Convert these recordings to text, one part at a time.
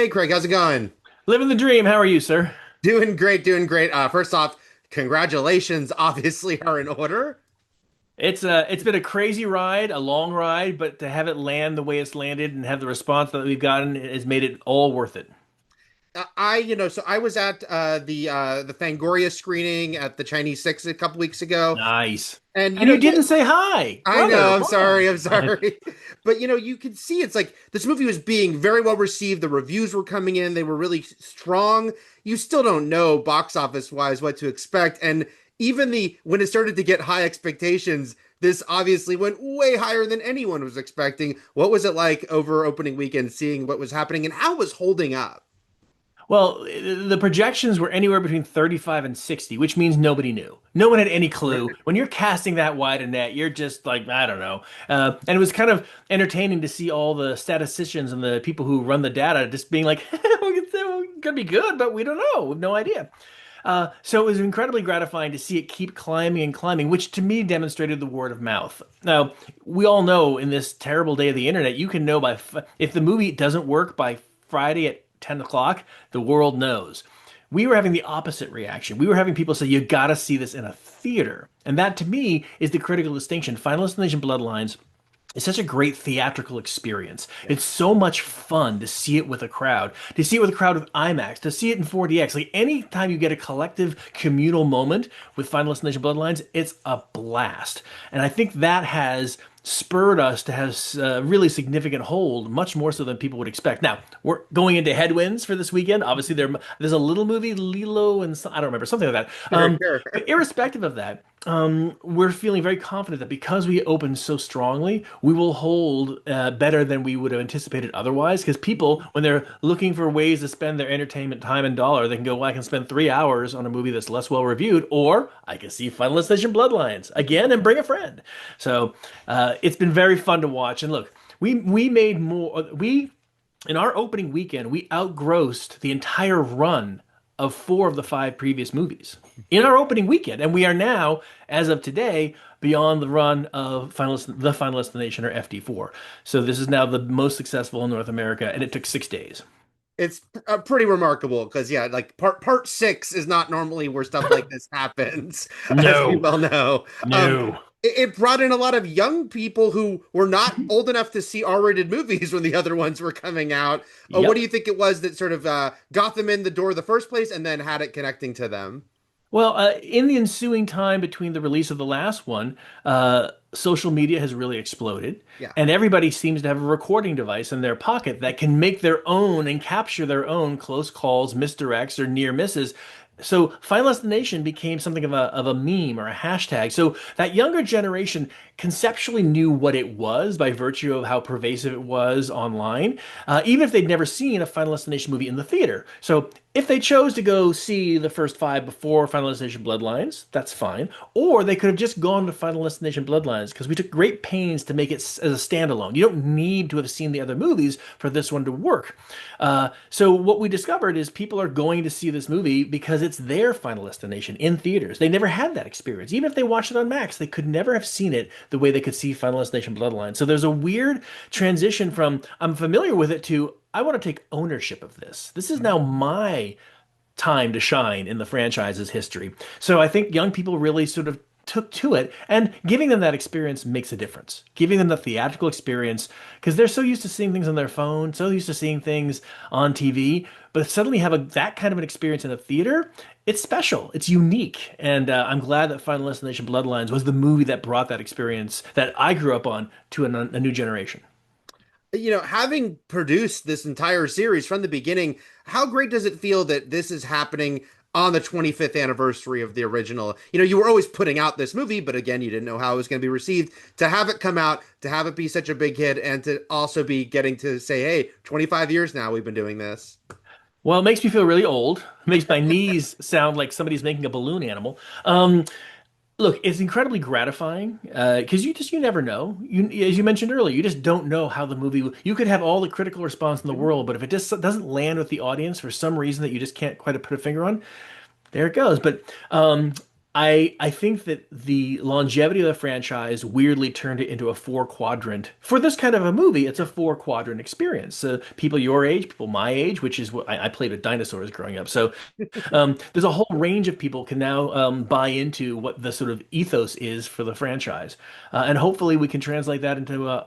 Hey Craig, how's it going? Living the dream. How are you, sir? Doing great, doing great. First off, congratulations obviously are in order. It's been a crazy ride, a long ride, but to have it land the way it's landed and have the response that we've gotten has made it all worth it. So I was at the Fangoria screening at the Chinese Six a couple weeks ago, Nice. and And you didn't say hi, I brother. know, I'm Wow. sorry, I'm sorry, but you could see it's like this movie was being very well received. The reviews were coming in, they were really strong. You still don't know box office wise what to expect, and even the when it started to get high expectations, this obviously went way higher than anyone was expecting. What was it like over opening weekend, seeing what was happening and how it was holding up? Well, the projections were anywhere between 35 and 60, which means nobody knew. No one had any clue. When you're casting that wide a net, you're just like, I don't know. And it was kind of entertaining to see all the statisticians and the people who run the data just being like, it's going to be good, but we don't know. We have no idea. So it was incredibly gratifying to see it keep climbing and climbing, which to me demonstrated the word of mouth. Now, we all know in this terrible day of the internet, you can know if the movie doesn't work by Friday at 10 o'clock, the world knows. We were having the opposite reaction. We were having people say, you gotta see this in a theater. And that to me is the critical distinction. Final Destination Bloodlines it's such a great theatrical experience. Yeah. It's so much fun to see it with a crowd, to see it with a crowd with IMAX, to see it in 4DX. Like anytime you get a collective communal moment with Final Destination Bloodlines, it's a blast. And I think that has spurred us to have a really significant hold, much more so than people would expect. Now, we're going into headwinds for this weekend. Obviously, there's a little movie, Lilo, and I don't remember, something like that. Sure, sure. But irrespective of that, we're feeling very confident that because we opened so strongly, we will hold better than we would have anticipated otherwise. Because people, when they're looking for ways to spend their entertainment time and dollar, they can go, well, I can spend 3 hours on a movie that's less well reviewed, or I can see Final Destination Bloodlines again and bring a friend. So it's been very fun to watch. And look, we made more. We in our opening weekend, we outgrossed the entire run of four of the five previous movies in our opening weekend, and we are now, as of today, beyond the run of the Final Destination or FD4. So this is now the most successful in North America, and it took 6 days. It's pretty remarkable because yeah, like part six is not normally where stuff like this happens, as we No, well know. no. It brought in a lot of young people who were not old enough to see R-rated movies when the other ones were coming out. What do Yep. you think it was that sort of got them in the door in the first place, and then had it connecting to them? Well, in the ensuing time between the release of the last one, social media has really exploded, Yeah. and everybody seems to have a recording device in their pocket that can make their own and capture their own close calls, misdirects, or near misses. So Final Destination became something of a meme or a hashtag. So that younger generation conceptually knew what it was by virtue of how pervasive it was online, even if they'd never seen a Final Destination movie in the theater. So if they chose to go see the first five before Final Destination Bloodlines, that's fine. Or they could have just gone to Final Destination Bloodlines because we took great pains to make it as a standalone. You don't need to have seen the other movies for this one to work. So what we discovered is people are going to see this movie because it's their Final Destination in theaters. They never had that experience. Even if they watched it on Max, they could never have seen it the way they could see Final Destination Bloodlines. So there's a weird transition from I'm familiar with it to I want to take ownership of this. This is now my time to shine in the franchise's history. So I think young people really sort of took to it, and giving them that experience makes a difference. Giving them the theatrical experience because they're so used to seeing things on their phone, so used to seeing things on TV, but suddenly have that kind of an experience in a theater, it's special, it's unique, and I'm glad that Final Destination Bloodlines was the movie that brought that experience that I grew up on to a new generation. Having produced this entire series from the beginning, how great does it feel that this is happening on the 25th anniversary of the original? You were always putting out this movie, but again, you didn't know how it was going to be received. To have it come out, to have it be such a big hit, and to also be getting to say, hey, 25 years now we've been doing this. Well, it makes me feel really old. It makes my knees sound like somebody's making a balloon animal. Look, it's incredibly gratifying because you never know. As you mentioned earlier, you just don't know how the movie. You could have all the critical response in the world, but if it just doesn't land with the audience for some reason that you just can't quite put a finger on, there it goes. But I think that the longevity of the franchise weirdly turned it into a four quadrant. For this kind of a movie, it's a four quadrant experience. So people your age, people my age, which is what I played with dinosaurs growing up. So there's a whole range of people can now buy into what the sort of ethos is for the franchise, and hopefully we can translate that into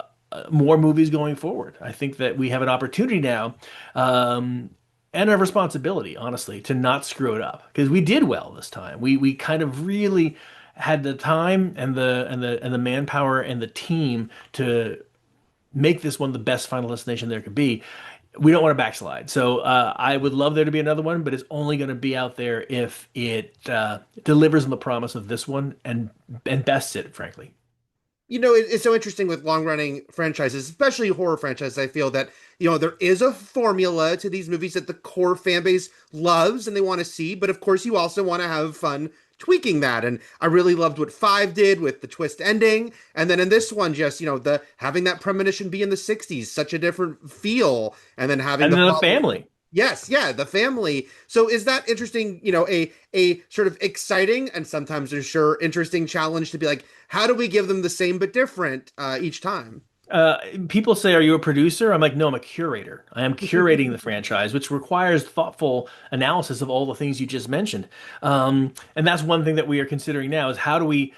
more movies going forward. I think that we have an opportunity now, and a responsibility, honestly, to not screw it up because we did well this time. We kind of really had the time and the manpower and the team to make this one the best Final Destination there could be. We don't want to backslide. So I would love there to be another one, but it's only going to be out there if it delivers on the promise of this one and bests it, frankly. It's so interesting with long running franchises, especially horror franchises. I feel that, there is a formula to these movies that the core fan base loves and they want to see. But of course, you also want to have fun tweaking that. And I really loved what Five did with the twist ending. And then in this one, just, the having that premonition be in the 60s, such a different feel. And then having And the then the follow. family. Yes, yeah, the family. So is that interesting, a sort of exciting and sometimes I'm sure interesting challenge to be like, how do we give them the same but different each time? People say, "Are you a producer?" I'm like, "No, I'm a curator. I am curating the franchise, which requires thoughtful analysis of all the things you just mentioned." And that's one thing that we are considering now is how do we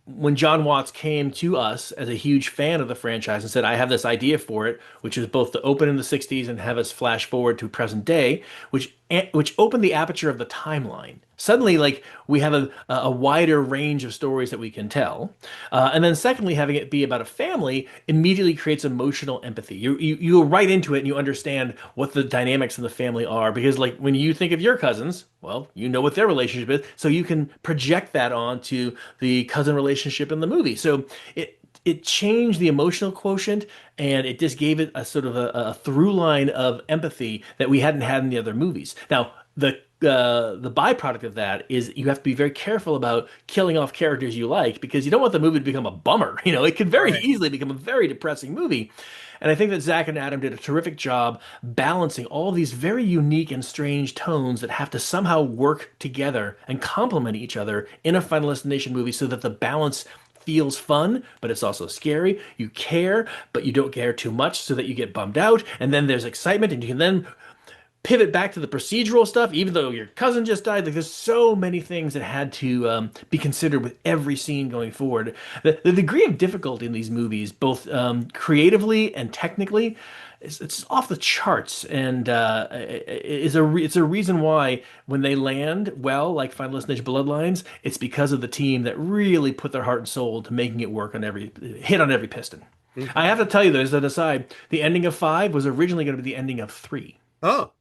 when Jon Watts came to us as a huge fan of the franchise and said, I have this idea for it, which is both to open in the 60s and have us flash forward to present day, which opened the aperture of the timeline. Suddenly, like we have a wider range of stories that we can tell, and then secondly, having it be about a family immediately creates emotional empathy. You go right into it and you understand what the dynamics of the family are because, like when you think of your cousins, well, you know what their relationship is, so you can project that onto the cousin relationship in the movie. So it changed the emotional quotient and it just gave it a sort of a through line of empathy that we hadn't had in the other movies. Now, the byproduct of that is you have to be very careful about killing off characters you like because you don't want the movie to become a bummer. It could very Right. easily become a very depressing movie. And I think that Zach and Adam did a terrific job balancing all these very unique and strange tones that have to somehow work together and complement each other in a Final Destination movie so that the balance feels fun, but it's also scary. You care, but you don't care too much so that you get bummed out. And then there's excitement, and you can then pivot back to the procedural stuff, even though your cousin just died. Like there's so many things that had to be considered with every scene going forward. The degree of difficulty in these movies, both creatively and technically, it's off the charts, and it's a reason why when they land well, like Final Destination Bloodlines, it's because of the team that really put their heart and soul to making it work on every hit on every piston. I have to tell you, though, as an aside, the ending of five was originally going to be the ending of three. Oh.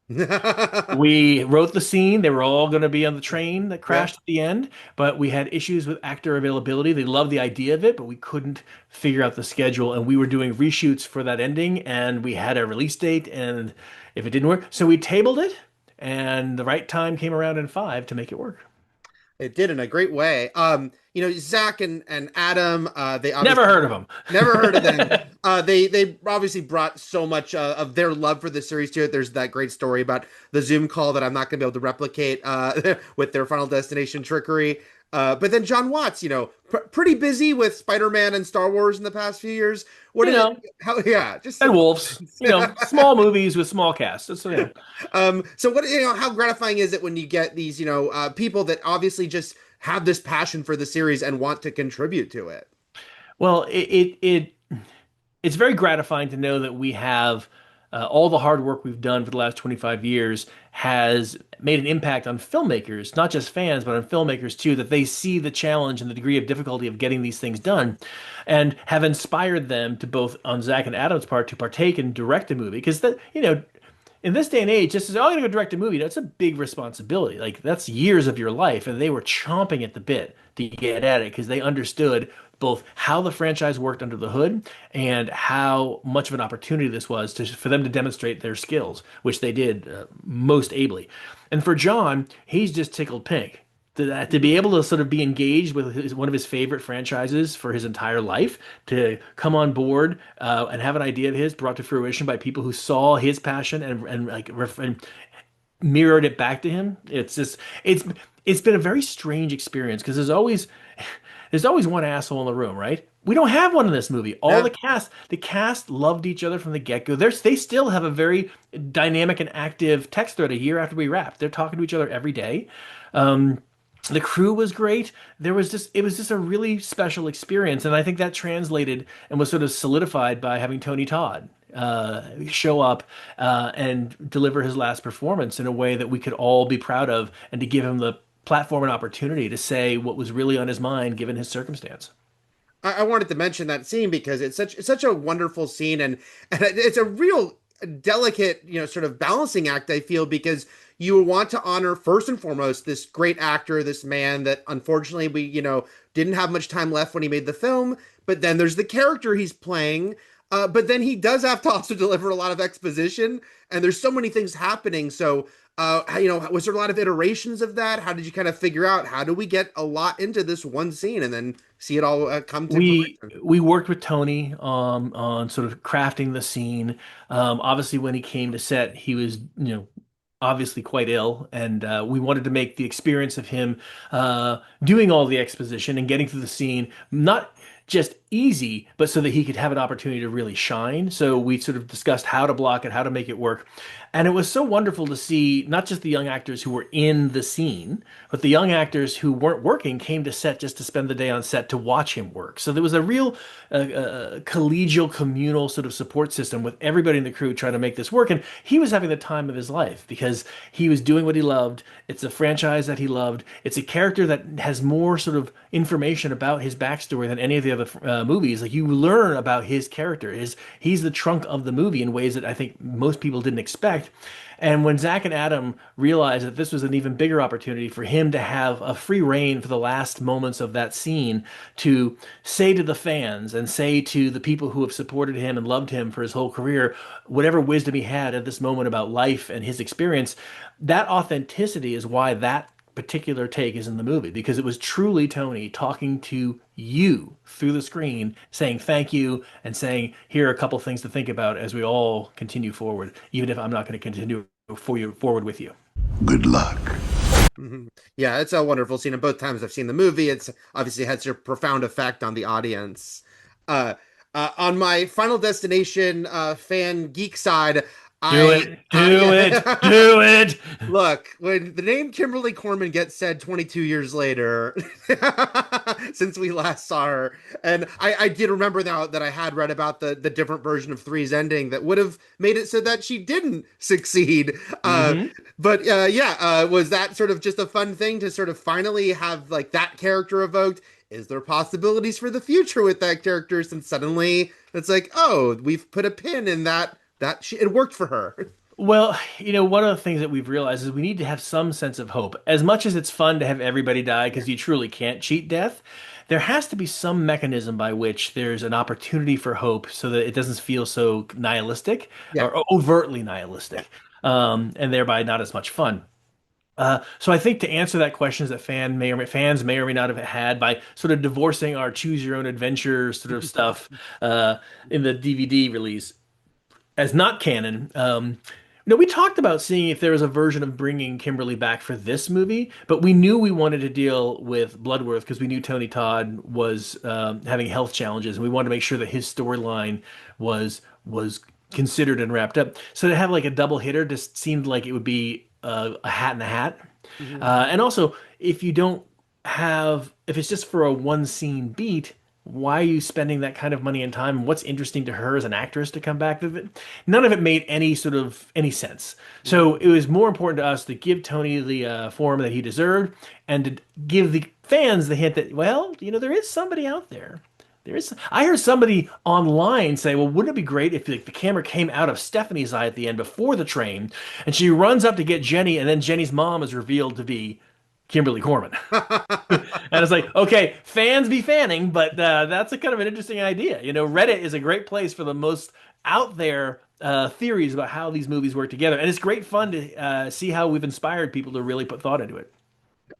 We wrote the scene. They were all going to be on the train that Yeah. crashed at the end, but we had issues with actor availability. They loved the idea of it, but we couldn't figure out the schedule. And we were doing reshoots for that ending, and we had a release date. And if it didn't work, so we tabled it, and the right time came around in five to make it work. It did in a great way. Zach and Adam, they Never obviously heard of them. never heard of them. They obviously brought so much of their love for the series to it. There's that great story about the Zoom call that I'm not going to be able to replicate with their Final Destination trickery. But then Jon Watts, pretty busy with Spider-Man and Star Wars in the past few years. What You did it? know, How? Yeah, just and some. Wolves. Small movies with small casts. So what how gratifying is it when you get these people that obviously just have this passion for the series and want to contribute to it? Well, it's very gratifying to know that we have all the hard work we've done for the last 25 years has made an impact on filmmakers, not just fans, but on filmmakers too, that they see the challenge and the degree of difficulty of getting these things done and have inspired them to both on Zach and Adam's part to partake and direct a movie. Because in this day and age, just as, oh, I'm gonna go direct a movie, that's a big responsibility. Like that's years of your life, and they were chomping at the bit to get at it because they understood both how the franchise worked under the hood and how much of an opportunity this was for them to demonstrate their skills, which they did most ably. And for John, he's just tickled pink. To be able to sort of be engaged with one of his favorite franchises for his entire life, to come on board and have an idea of his brought to fruition by people who saw his passion and mirrored it back to him. It's it's been a very strange experience because there's always one asshole in the room, right? We don't have one in this movie. All Yeah. the cast loved each other from the get-go. They still have a very dynamic and active text thread a year after we wrapped. They're talking to each other every day. Um, the crew was great. It was just a really special experience, and I think that translated and was sort of solidified by having Tony Todd show up and deliver his last performance in a way that we could all be proud of, and to give him the platform and opportunity to say what was really on his mind given his circumstance. I wanted to mention that scene because it's such a wonderful scene, and it's a real delicate, sort of balancing act, I feel, because you want to honor first and foremost this great actor, this man that unfortunately we, didn't have much time left when he made the film, but then there's the character he's playing. But then he does have to also deliver a lot of exposition, and there's so many things happening. So, was there a lot of iterations of that? How did you kind of figure out how do we get a lot into this one scene and then see it all come to fruition? We worked with Tony on sort of crafting the scene. Obviously, when he came to set, he was, obviously quite ill, and we wanted to make the experience of him doing all the exposition and getting through the scene not just easy, but so that he could have an opportunity to really shine. So we sort of discussed how to block it, how to make it work. And it was so wonderful to see not just the young actors who were in the scene, but the young actors who weren't working came to set just to spend the day on set to watch him work. So there was a real collegial, communal sort of support system with everybody in the crew trying to make this work. And he was having the time of his life because he was doing what he loved. It's a franchise that he loved. It's a character that has more sort of information about his backstory than any of the other movies. Like, you learn about his character. He's the trunk of the movie in ways that I think most people didn't expect. And when Zach and Adam realized that this was an even bigger opportunity for him to have a free reign for the last moments of that scene to say to the fans and say to the people who have supported him and loved him for his whole career, whatever wisdom he had at this moment about life and his experience, that authenticity is why that particular take is in the movie, because it was truly Tony talking to you through the screen, saying thank you and saying, here are a couple things to think about as we all continue forward, even if I'm not going to continue forward with you. Good luck. Mhm. Yeah, it's a wonderful scene. And both times I've seen the movie, it's obviously had such a profound effect on the audience. Uh, on my Final Destination fan geek side, Do I, it, do it, I do it. look, when the name Kimberly Corman gets said 22 years later, since we last saw her, and I did remember now that I had read about the different version of Three's ending that would have made it so that she didn't succeed. Hmm. But yeah, was that sort of just a fun thing to sort of finally have like that character evoked? Is there possibilities for the future with that character? Since suddenly it's like, oh, we've put a pin in it worked for her. Well, one of the things that we've realized is we need to have some sense of hope. As much as it's fun to have everybody die because you truly can't cheat death, there has to be some mechanism by which there's an opportunity for hope so that it doesn't feel so nihilistic Yeah. or overtly nihilistic, and thereby not as much fun. So I think to answer that question that fans may or may not have had by sort of divorcing our choose your own adventure sort of stuff in the DVD release as not canon. We talked about seeing if there was a version of bringing Kimberly back for this movie, but we knew we wanted to deal with Bloodworth because we knew Tony Todd was having health challenges, and we wanted to make sure that his storyline was considered and wrapped up. So to have like a double hitter just seemed like it would be a hat in a hat. Mhm. And also, if you don't if it's just for a one scene beat, why are you spending that kind of money and time? What's interesting to her as an actress to come back with it? None of it made any sense. So it was more important to us to give Tony the form that he deserved and to give the fans the hint that, well, there is somebody out there. There is. I heard somebody online say, "Well, wouldn't it be great if like, the camera came out of Stephanie's eye at the end before the train, and she runs up to get Jenny, and then Jenny's mom is revealed to be Kimberly Corman." And it's like, okay, fans be fanning, but that's a kind of an interesting idea. Reddit is a great place for the most out there theories about how these movies work together, and it's great fun to see how we've inspired people to really put thought into it.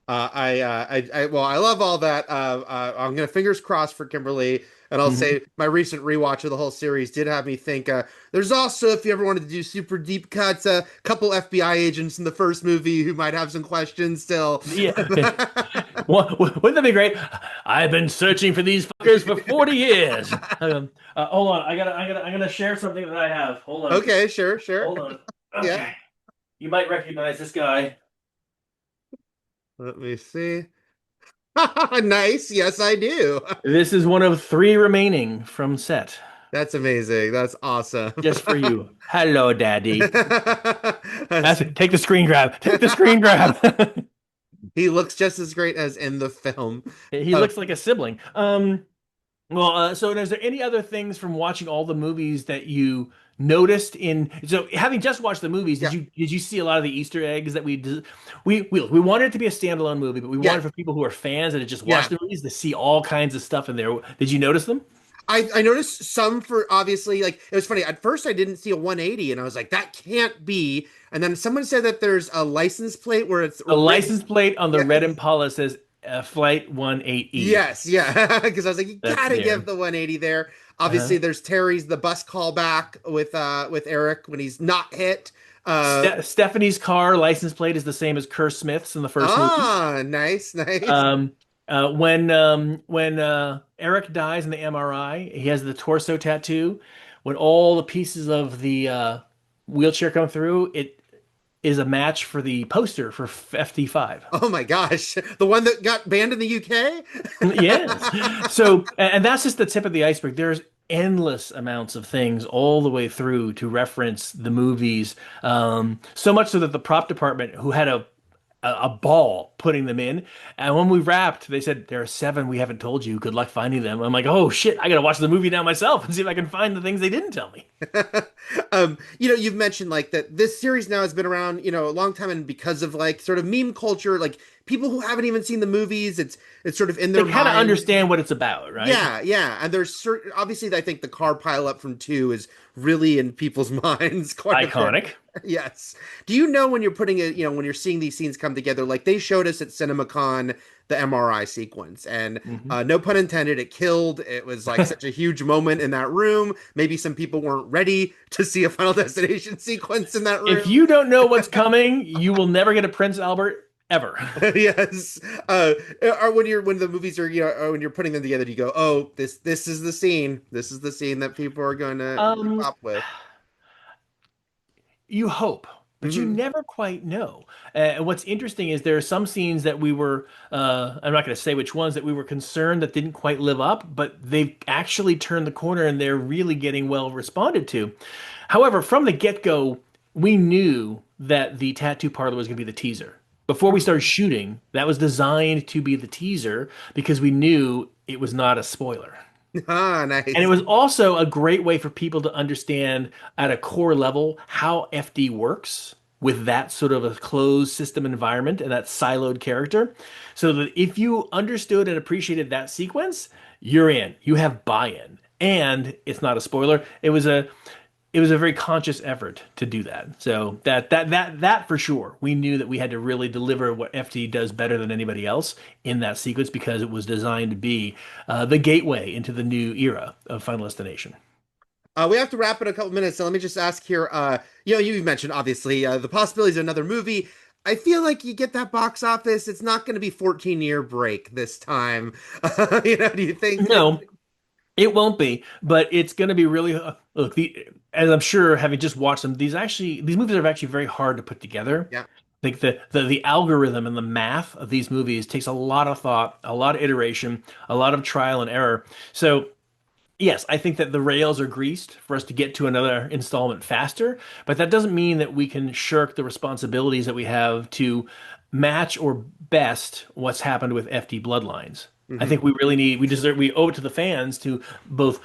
Well, I love all that. I'm gonna fingers crossed for Kimberly, and I'll Mhm. say my recent rewatch of the whole series did have me think. There's also, if you ever wanted to do super deep cuts, a couple FBI agents in the first movie who might have some questions still. Yeah. Wouldn't that be great? I've been searching for these fuckers for 40 years. Hold on. I'm gonna share something that I have. Hold on. Okay, sure, sure. Hold on. Yeah. Okay. You might recognize this guy. Let me see. Nice. Yes, I do. This is one of three remaining from set. That's amazing. That's awesome. Just for you. Hello, Daddy. That's- Take the screen grab. Take the screen grab. he looks just as great as in the film. He Uh, looks like a sibling. So is there any other things from watching all the movies that you noticed so having just watched the movies, yeah, did you see a lot of the Easter eggs that we wanted it to be a standalone movie, but we yeah, wanted for people who are fans that had just watched yeah. the movies to see all kinds of stuff in there. Did you notice them? I noticed some for obviously like it was funny. At first I didn't see a 180 and I was like, that can't be. And then someone said that there's a license plate where it's The written. license plate on the red Yes. Impala says Flight 18E. Yes, yeah. Because I was like, you That's gotta give there. the 180 there. Obviously, Uh-huh. there's Terry's the bus callback with Eric when he's not hit. Uh Stephanie's car license plate is the same as Kerr Smith's in the first movie. nice, nice. Um, when Eric dies in the MRI, he has the torso tattoo. When all the pieces of the wheelchair come through, it is a match for the poster for FT5. Oh my gosh. The one that got banned in the UK? Yes. So, and that's just the tip of the iceberg. There's endless amounts of things all the way through to reference the movies. So much so that the prop department, who had a ball putting them in. And when we wrapped, they said, there are seven we haven't told you. Good luck finding them. I'm like, oh shit, I gotta watch the movie now myself and see if I can find the things they didn't tell me. You've mentioned like that this series now has been around, a long time, and because of like sort of meme culture, like people who haven't even seen the movies, it's sort of in They their kind of mind. understand what it's about, right? Yeah, yeah. And there's certain obviously I think the car pileup from two is really in people's minds quite a bit. Iconic. Yes. Do you know when you're putting it, when you're seeing these scenes come together, like they showed us at CinemaCon the MRI sequence, and Mhm. no pun intended, it killed. It was like such a huge moment in that room. Maybe some people weren't ready to see a Final Destination sequence in that If room. you don't know what's coming, you will never get a Prince Albert ever. Yes. Or when the movies are, or when you're putting them together, you go, oh, this is the scene. This is the scene that people are going to Um, pop with. You hope, but you Hmm. never quite know. And what's interesting is there are some scenes that I'm not going to say which ones, that we were concerned that didn't quite live up, but they've actually turned the corner and they're really getting well responded to. However, from the get-go, we knew that the tattoo parlor was going to be the teaser. Before we started shooting, that was designed to be the teaser because we knew it was not a spoiler. Ah, And it nice. was also a great way for people to understand at a core level how FD works with that sort of a closed system environment and that siloed character. So that if you understood and appreciated that sequence, you're in. You have buy-in. And it's not a spoiler. It was a very conscious effort to do that. So that for sure, we knew that we had to really deliver what FT does better than anybody else in that sequence because it was designed to be the gateway into the new era of Final Destination. We have to wrap in a couple minutes, so let me just ask here. You mentioned obviously the possibilities of another movie. I feel like you get that box office. It's not going to be 14-year break this time. Do you think? No, it won't be, but it's going to be really look. As I'm sure, having just watched them, these movies are actually very hard to put together. Yeah. Like the algorithm and the math of these movies takes a lot of thought, a lot of iteration, a lot of trial and error. So yes, I think that the rails are greased for us to get to another installment faster, but that doesn't mean that we can shirk the responsibilities that we have to match or best what's happened with FD Bloodlines. I Hmm. think we owe it to the fans to both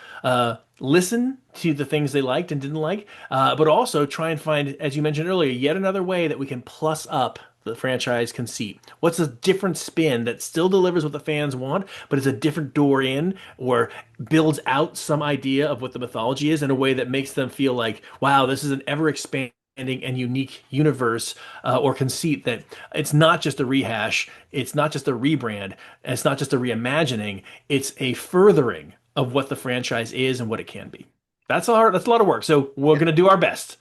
listen to the things they liked and didn't like, but also try and find, as you mentioned earlier, yet another way that we can plus up the franchise conceit. What's a different spin that still delivers what the fans want, but is a different door in, or builds out some idea of what the mythology is in a way that makes them feel like, wow, this is an ever expanding and unique universe or conceit that it's not just a rehash, it's not just a rebrand, and it's not just a reimagining, it's a furthering of what the franchise is and what it can be. That's a lot of work. So we're going to do our best.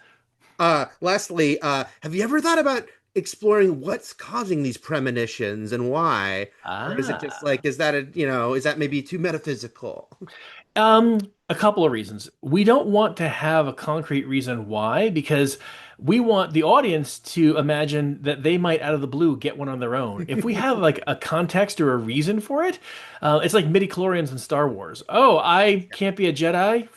Lastly, have you ever thought about exploring what's causing these premonitions and why? Or is it just Ah. like, is that maybe too metaphysical? A couple of reasons. We don't want to have a concrete reason why, because we want the audience to imagine that they might, out of the blue, get one on their own. If we have like a context or a reason for it, it's like midi-chlorians in Star Wars. Oh, I can't be a Jedi?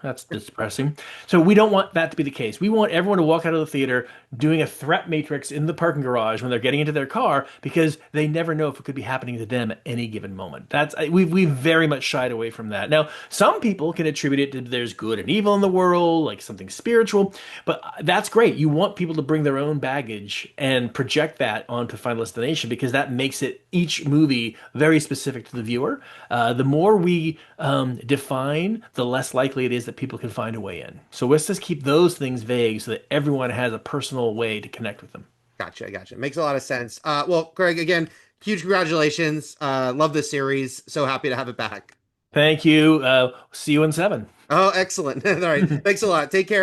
That's depressing. So we don't want that to be the case. We want everyone to walk out of the theater doing a threat matrix in the parking garage when they're getting into their car because they never know if it could be happening to them at any given moment. We've very much shied away from that. Now, some people can attribute it to there's good and evil in the world, like something spiritual, but that's great. You want people to bring their own baggage and project that onto Final Destination because that makes it each movie very specific to the viewer. The more we define, the less likely it is that people can find a way in. So let's just keep those things vague so that everyone has a personal way to connect with them. Gotcha, gotcha. Makes a lot of sense. Well, Greg, again, huge congratulations. Love this series. So happy to have it back. Thank you. See you in 7. Oh, excellent. All right. Thanks a lot. Take care.